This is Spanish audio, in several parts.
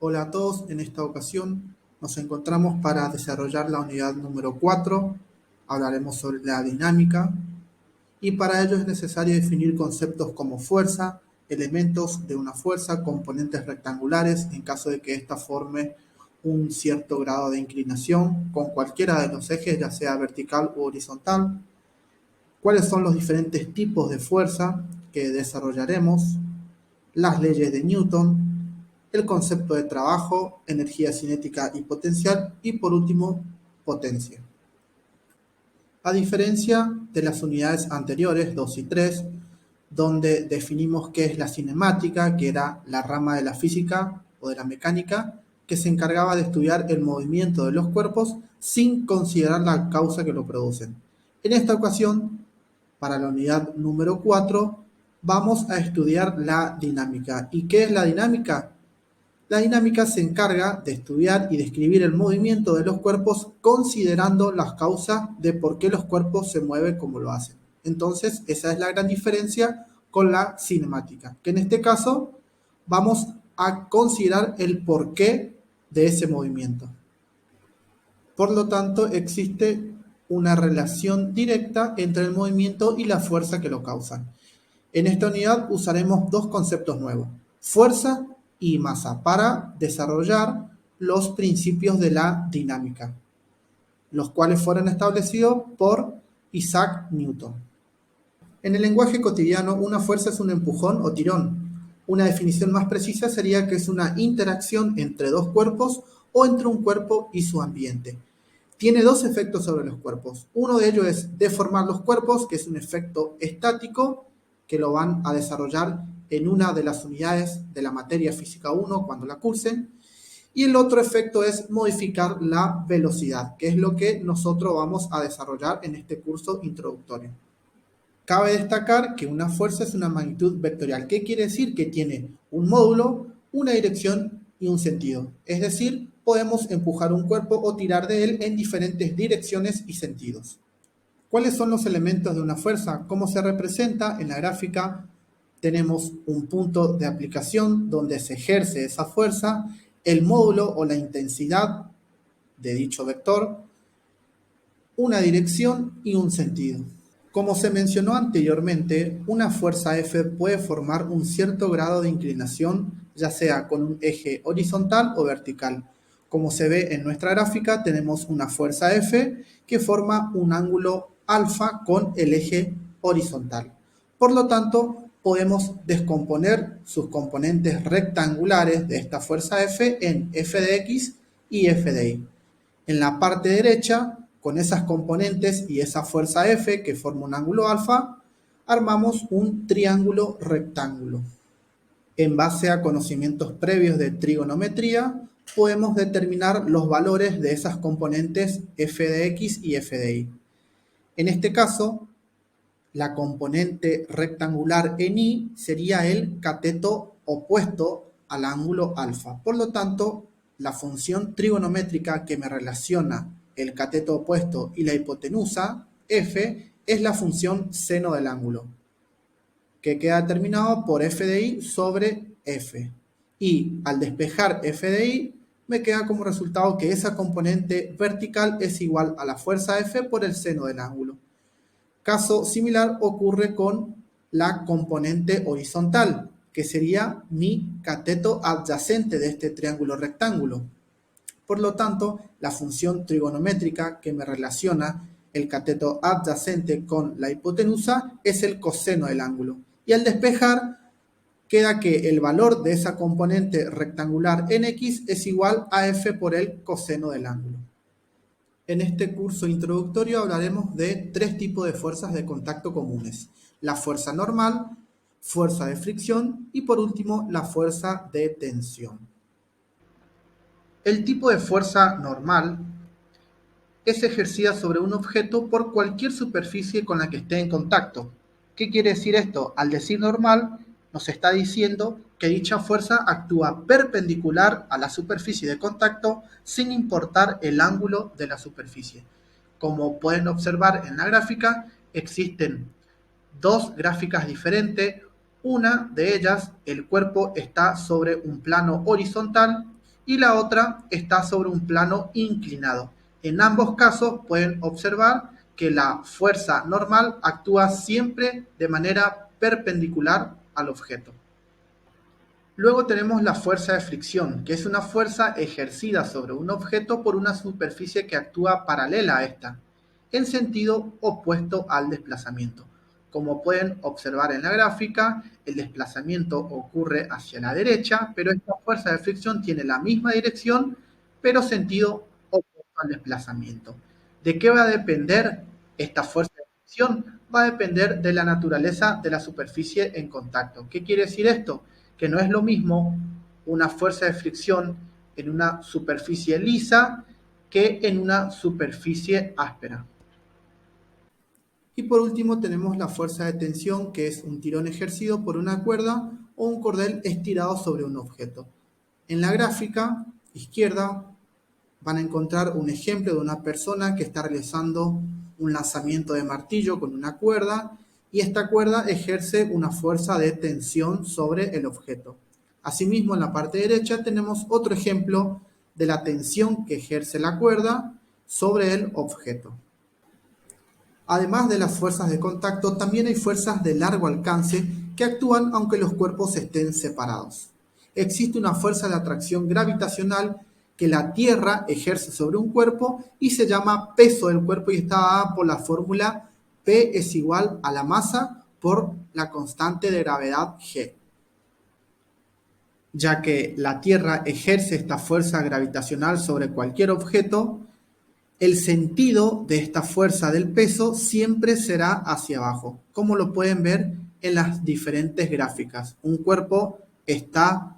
Hola a todos, en esta ocasión nos encontramos para desarrollar la unidad número 4. Hablaremos sobre la dinámica y para ello es necesario definir conceptos como fuerza, elementos de una fuerza, componentes rectangulares en caso de que ésta forme un cierto grado de inclinación con cualquiera de los ejes, ya sea vertical u horizontal, cuáles son los diferentes tipos de fuerza que desarrollaremos, las leyes de Newton, el concepto de trabajo, energía cinética y potencial, y por último, potencia. A diferencia de las unidades anteriores, 2 y 3, donde definimos qué es la cinemática, que era la rama de la física o de la mecánica, que se encargaba de estudiar el movimiento de los cuerpos sin considerar la causa que lo producen. En esta ocasión, para la unidad número 4, vamos a estudiar la dinámica. ¿Y qué es la dinámica? La dinámica se encarga de estudiar y describir el movimiento de los cuerpos considerando las causas de por qué los cuerpos se mueven como lo hacen. Entonces, esa es la gran diferencia con la cinemática, que en este caso vamos a considerar el porqué de ese movimiento. Por lo tanto, existe una relación directa entre el movimiento y la fuerza que lo causan. En esta unidad usaremos dos conceptos nuevos, fuerza y masa, para desarrollar los principios de la dinámica, los cuales fueron establecidos por Isaac Newton. En el lenguaje cotidiano, una fuerza es un empujón o tirón. Una definición más precisa sería que es una interacción entre dos cuerpos o entre un cuerpo y su ambiente. Tiene dos efectos sobre los cuerpos. Uno de ellos es deformar los cuerpos, que es un efecto estático, que lo van a desarrollar en una de las unidades de la materia física 1 cuando la cursen. Y el otro efecto es modificar la velocidad, que es lo que nosotros vamos a desarrollar en este curso introductorio. Cabe destacar que una fuerza es una magnitud vectorial. ¿Qué quiere decir? Que tiene un módulo, una dirección y un sentido. Es decir, podemos empujar un cuerpo o tirar de él en diferentes direcciones y sentidos. ¿Cuáles son los elementos de una fuerza? ¿Cómo se representa? En la gráfica tenemos un punto de aplicación donde se ejerce esa fuerza, el módulo o la intensidad de dicho vector, una dirección y un sentido. Como se mencionó anteriormente, una fuerza F puede formar un cierto grado de inclinación, ya sea con un eje horizontal o vertical. Como se ve en nuestra gráfica, tenemos una fuerza F que forma un ángulo alfa con el eje horizontal. Por lo tanto, podemos descomponer sus componentes rectangulares de esta fuerza F en f de x y f de y. En la parte derecha, con esas componentes y esa fuerza F que forma un ángulo alfa, armamos un triángulo rectángulo. En base a conocimientos previos de trigonometría, podemos determinar los valores de esas componentes f de x y f de y. En este caso, la componente rectangular en y sería el cateto opuesto al ángulo alfa. Por lo tanto, la función trigonométrica que me relaciona el cateto opuesto y la hipotenusa, f, es la función seno del ángulo, que queda determinado por f de y sobre f. Y al despejar f de y, me queda como resultado que esa componente vertical es igual a la fuerza f por el seno del ángulo. Caso similar ocurre con la componente horizontal, que sería mi cateto adyacente de este triángulo rectángulo. Por lo tanto, la función trigonométrica que me relaciona el cateto adyacente con la hipotenusa es el coseno del ángulo. Y al despejar, queda que el valor de esa componente rectangular en x es igual a f por el coseno del ángulo. En este curso introductorio hablaremos de tres tipos de fuerzas de contacto comunes: la fuerza normal, fuerza de fricción y por último la fuerza de tensión. El tipo de fuerza normal es ejercida sobre un objeto por cualquier superficie con la que esté en contacto. ¿Qué quiere decir esto? Al decir normal, nos está diciendo que dicha fuerza actúa perpendicular a la superficie de contacto sin importar el ángulo de la superficie. Como pueden observar en la gráfica, existen dos gráficas diferentes. Una de ellas, el cuerpo está sobre un plano horizontal y la otra está sobre un plano inclinado. En ambos casos pueden observar que la fuerza normal actúa siempre de manera perpendicular al objeto. Luego tenemos la fuerza de fricción, que es una fuerza ejercida sobre un objeto por una superficie que actúa paralela a esta, en sentido opuesto al desplazamiento. Como pueden observar en la gráfica, el desplazamiento ocurre hacia la derecha, pero esta fuerza de fricción tiene la misma dirección, pero sentido opuesto al desplazamiento. ¿De qué va a depender esta fuerza de fricción? Va a depender de la naturaleza de la superficie en contacto. ¿Qué quiere decir esto? Que no es lo mismo una fuerza de fricción en una superficie lisa que en una superficie áspera. Y por último tenemos la fuerza de tensión, que es un tirón ejercido por una cuerda o un cordel estirado sobre un objeto. En la gráfica izquierda van a encontrar un ejemplo de una persona que está realizando un lanzamiento de martillo con una cuerda y esta cuerda ejerce una fuerza de tensión sobre el objeto. Asimismo, en la parte derecha tenemos otro ejemplo de la tensión que ejerce la cuerda sobre el objeto. Además de las fuerzas de contacto, también hay fuerzas de largo alcance que actúan aunque los cuerpos estén separados. Existe una fuerza de atracción gravitacional que la Tierra ejerce sobre un cuerpo y se llama peso del cuerpo y está dada por la fórmula P es igual a la masa por la constante de gravedad G. Ya que la Tierra ejerce esta fuerza gravitacional sobre cualquier objeto, el sentido de esta fuerza del peso siempre será hacia abajo, como lo pueden ver en las diferentes gráficas. Un cuerpo está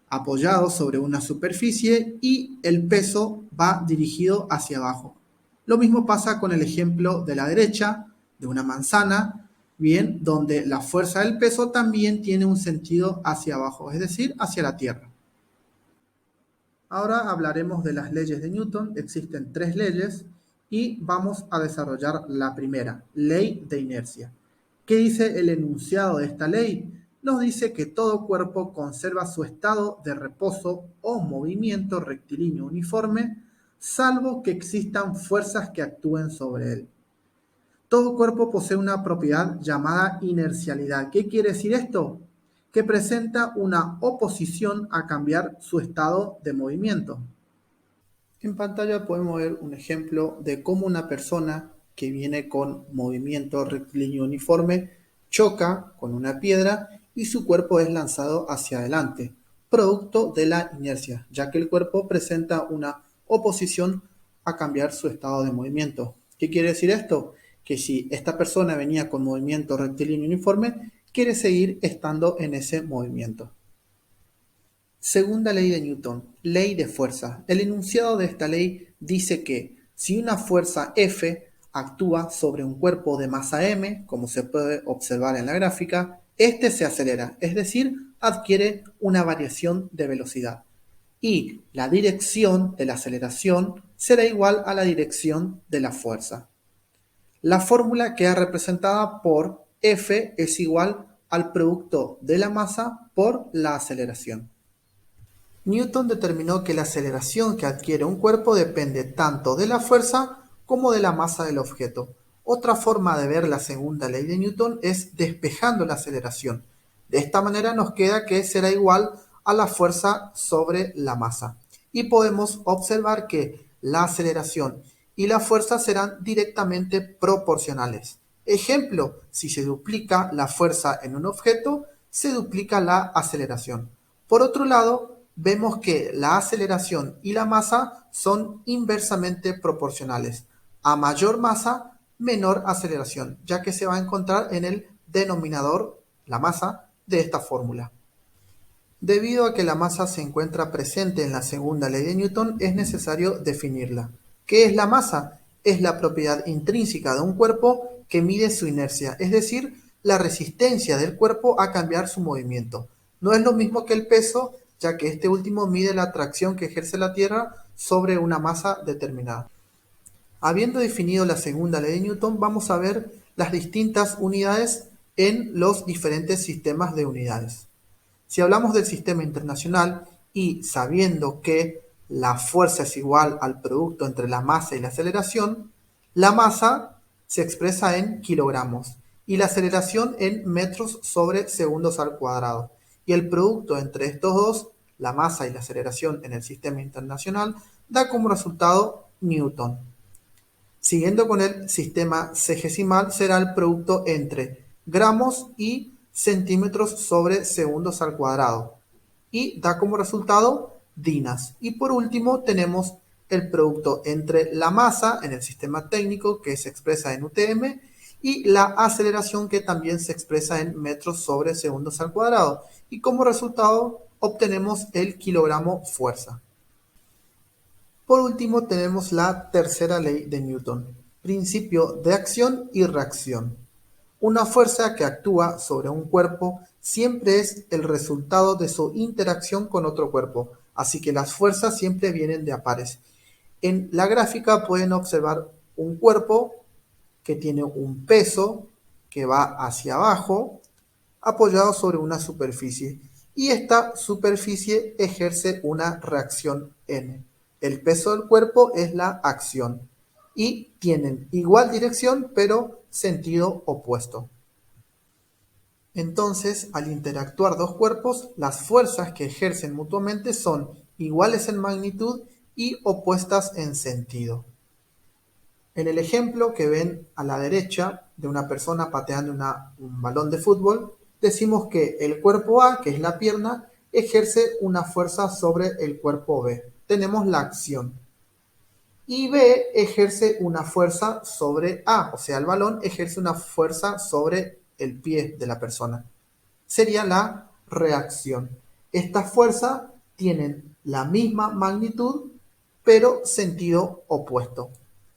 apoyado sobre una superficie y el peso va dirigido hacia abajo. Lo mismo pasa con el ejemplo de la derecha, de una manzana, bien, donde la fuerza del peso también tiene un sentido hacia abajo, es decir, hacia la Tierra. Ahora hablaremos de las leyes de Newton. Existen tres leyes y vamos a desarrollar la primera, ley de inercia. ¿Qué dice el enunciado de esta ley? Nos dice que todo cuerpo conserva su estado de reposo o movimiento rectilíneo uniforme, salvo que existan fuerzas que actúen sobre él. Todo cuerpo posee una propiedad llamada inercialidad. ¿Qué quiere decir esto? Que presenta una oposición a cambiar su estado de movimiento. En pantalla podemos ver un ejemplo de cómo una persona que viene con movimiento rectilíneo uniforme choca con una piedra y su cuerpo es lanzado hacia adelante, producto de la inercia, ya que el cuerpo presenta una oposición a cambiar su estado de movimiento. ¿Qué quiere decir esto? Que si esta persona venía con movimiento rectilíneo uniforme, quiere seguir estando en ese movimiento. Segunda ley de Newton, ley de fuerza. El enunciado de esta ley dice que si una fuerza F actúa sobre un cuerpo de masa m, como se puede observar en la gráfica, este se acelera, es decir, adquiere una variación de velocidad. Y la dirección de la aceleración será igual a la dirección de la fuerza. La fórmula queda representada por F es igual al producto de la masa por la aceleración. Newton determinó que la aceleración que adquiere un cuerpo depende tanto de la fuerza como de la masa del objeto. Otra forma de ver la segunda ley de Newton es despejando la aceleración. De esta manera nos queda que será igual a la fuerza sobre la masa. Y podemos observar que la aceleración y la fuerza serán directamente proporcionales. Ejemplo, si se duplica la fuerza en un objeto, se duplica la aceleración. Por otro lado, vemos que la aceleración y la masa son inversamente proporcionales. A mayor masa, menor aceleración, ya que se va a encontrar en el denominador, la masa, de esta fórmula. Debido a que la masa se encuentra presente en la segunda ley de Newton, es necesario definirla. ¿Qué es la masa? Es la propiedad intrínseca de un cuerpo que mide su inercia, es decir, la resistencia del cuerpo a cambiar su movimiento. No es lo mismo que el peso, ya que este último mide la atracción que ejerce la Tierra sobre una masa determinada. Habiendo definido la segunda ley de Newton, vamos a ver las distintas unidades en los diferentes sistemas de unidades. Si hablamos del sistema internacional, y sabiendo que la fuerza es igual al producto entre la masa y la aceleración, la masa se expresa en kilogramos y la aceleración en metros sobre segundos al cuadrado. Y el producto entre estos dos, la masa y la aceleración en el sistema internacional, da como resultado Newton. Siguiendo con el sistema sexagesimal, será el producto entre gramos y centímetros sobre segundos al cuadrado y da como resultado dinas. Y por último tenemos el producto entre la masa en el sistema técnico, que se expresa en UTM, y la aceleración, que también se expresa en metros sobre segundos al cuadrado. Y como resultado obtenemos el kilogramo fuerza. Por último tenemos la tercera ley de Newton, principio de acción y reacción. Una fuerza que actúa sobre un cuerpo siempre es el resultado de su interacción con otro cuerpo, así que las fuerzas siempre vienen de a pares. En la gráfica pueden observar un cuerpo que tiene un peso que va hacia abajo, apoyado sobre una superficie, y esta superficie ejerce una reacción N. El peso del cuerpo es la acción y tienen igual dirección pero sentido opuesto. Entonces, al interactuar dos cuerpos, las fuerzas que ejercen mutuamente son iguales en magnitud y opuestas en sentido. En el ejemplo que ven a la derecha de una persona pateando un balón de fútbol, decimos que el cuerpo A, que es la pierna, ejerce una fuerza sobre el cuerpo B. Tenemos la acción. Y B ejerce una fuerza sobre A, o sea, el balón ejerce una fuerza sobre el pie de la persona. Sería la reacción. Estas fuerzas tienen la misma magnitud, pero sentido opuesto.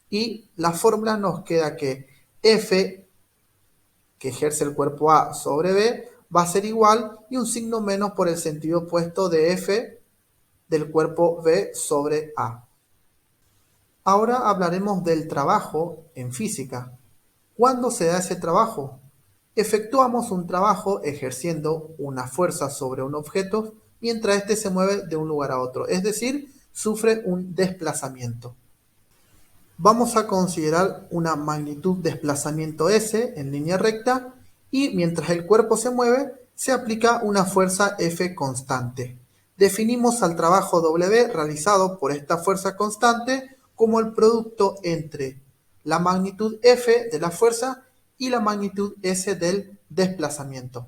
Y la fórmula nos queda que F, que ejerce el cuerpo A sobre B, va a ser igual y un signo menos por el sentido opuesto de F del cuerpo B sobre A. Ahora hablaremos del trabajo en física. ¿Cuándo se da ese trabajo? Efectuamos un trabajo ejerciendo una fuerza sobre un objeto mientras éste se mueve de un lugar a otro, es decir, sufre un desplazamiento. Vamos a considerar una magnitud desplazamiento S en línea recta y mientras el cuerpo se mueve, se aplica una fuerza F constante. Definimos al trabajo W realizado por esta fuerza constante como el producto entre la magnitud F de la fuerza y la magnitud S del desplazamiento.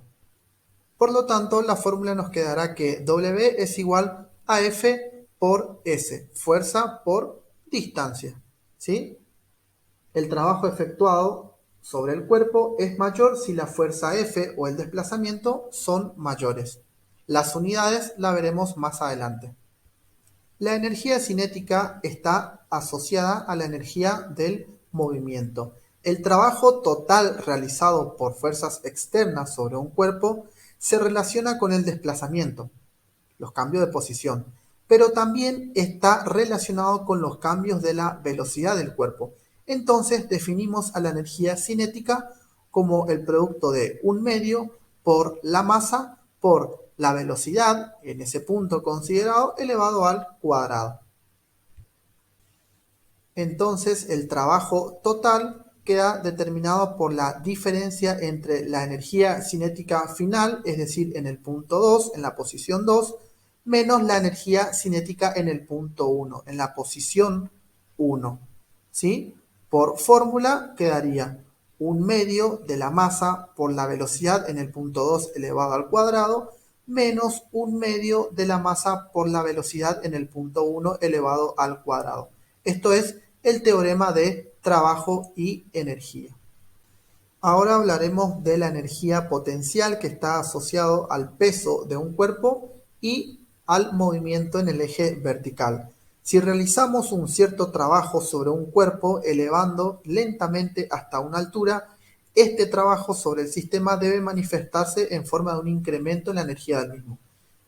Por lo tanto, la fórmula nos quedará que W es igual a F por S, fuerza por distancia. ¿Sí? El trabajo efectuado sobre el cuerpo es mayor si la fuerza F o el desplazamiento son mayores. Las unidades la veremos más adelante. La energía cinética está asociada a la energía del movimiento. El trabajo total realizado por fuerzas externas sobre un cuerpo se relaciona con el desplazamiento, los cambios de posición, pero también está relacionado con los cambios de la velocidad del cuerpo. Entonces definimos a la energía cinética como el producto de un medio por la masa por la velocidad en ese punto considerado elevado al cuadrado. Entonces el trabajo total queda determinado por la diferencia entre la energía cinética final, es decir, en el punto 2, en la posición 2, menos la energía cinética en el punto 1, en la posición 1. ¿Sí? Por fórmula quedaría un medio de la masa por la velocidad en el punto 2 elevado al cuadrado menos un medio de la masa por la velocidad en el punto 1 elevado al cuadrado. Esto es el teorema de trabajo y energía. Ahora hablaremos de la energía potencial que está asociado al peso de un cuerpo y al movimiento en el eje vertical. Si realizamos un cierto trabajo sobre un cuerpo elevando lentamente hasta una altura, este trabajo sobre el sistema debe manifestarse en forma de un incremento en la energía del mismo.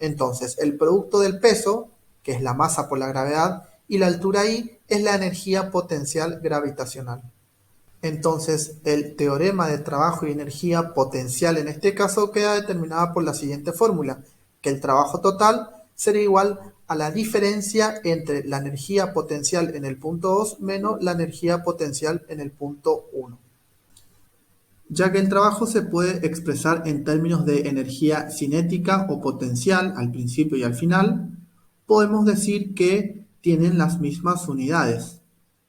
Entonces, el producto del peso, que es la masa por la gravedad, y la altura I es la energía potencial gravitacional. Entonces, el teorema de trabajo y energía potencial en este caso queda determinada por la siguiente fórmula, que el trabajo total será igual a la diferencia entre la energía potencial en el punto 2 menos la energía potencial en el punto 1. Ya que el trabajo se puede expresar en términos de energía cinética o potencial al principio y al final, podemos decir que tienen las mismas unidades.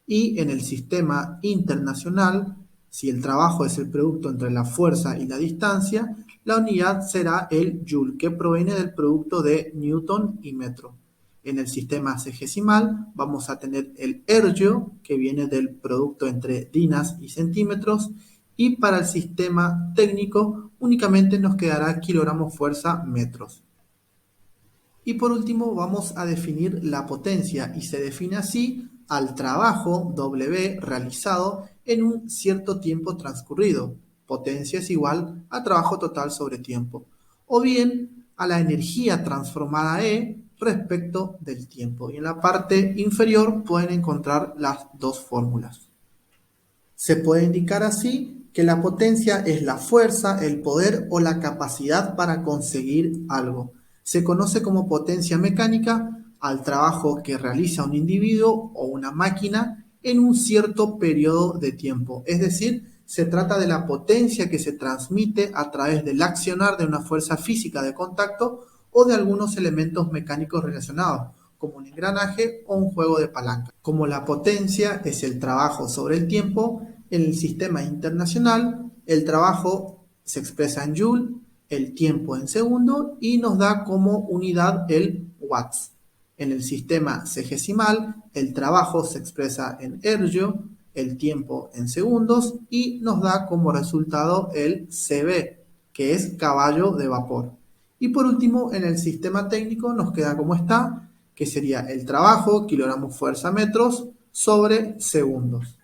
Y en el sistema internacional, si el trabajo es el producto entre la fuerza y la distancia, la unidad será el joule, que proviene del producto de newton y metro. En el sistema sexagesimal vamos a tener el ergio, que viene del producto entre dinas y centímetros, y para el sistema técnico únicamente nos quedará kilogramos fuerza metros. Y por último vamos a definir la potencia y se define así al trabajo W realizado en un cierto tiempo transcurrido. Potencia es igual a trabajo total sobre tiempo. O bien a la energía transformada E respecto del tiempo. Y en la parte inferior pueden encontrar las dos fórmulas. Se puede indicar así que la potencia es la fuerza, el poder o la capacidad para conseguir algo. Se conoce como potencia mecánica al trabajo que realiza un individuo o una máquina en un cierto periodo de tiempo. Es decir, se trata de la potencia que se transmite a través del accionar de una fuerza física de contacto o de algunos elementos mecánicos relacionados, como un engranaje o un juego de palanca. Como la potencia es el trabajo sobre el tiempo, en el sistema internacional el trabajo se expresa en joule, el tiempo en segundo y nos da como unidad el watts. En el sistema sexagesimal el trabajo se expresa en ergio, el tiempo en segundos y nos da como resultado el CB, que es caballo de vapor. Y por último, en el sistema técnico nos queda como está, que sería el trabajo, kilogramos fuerza metros, sobre segundos.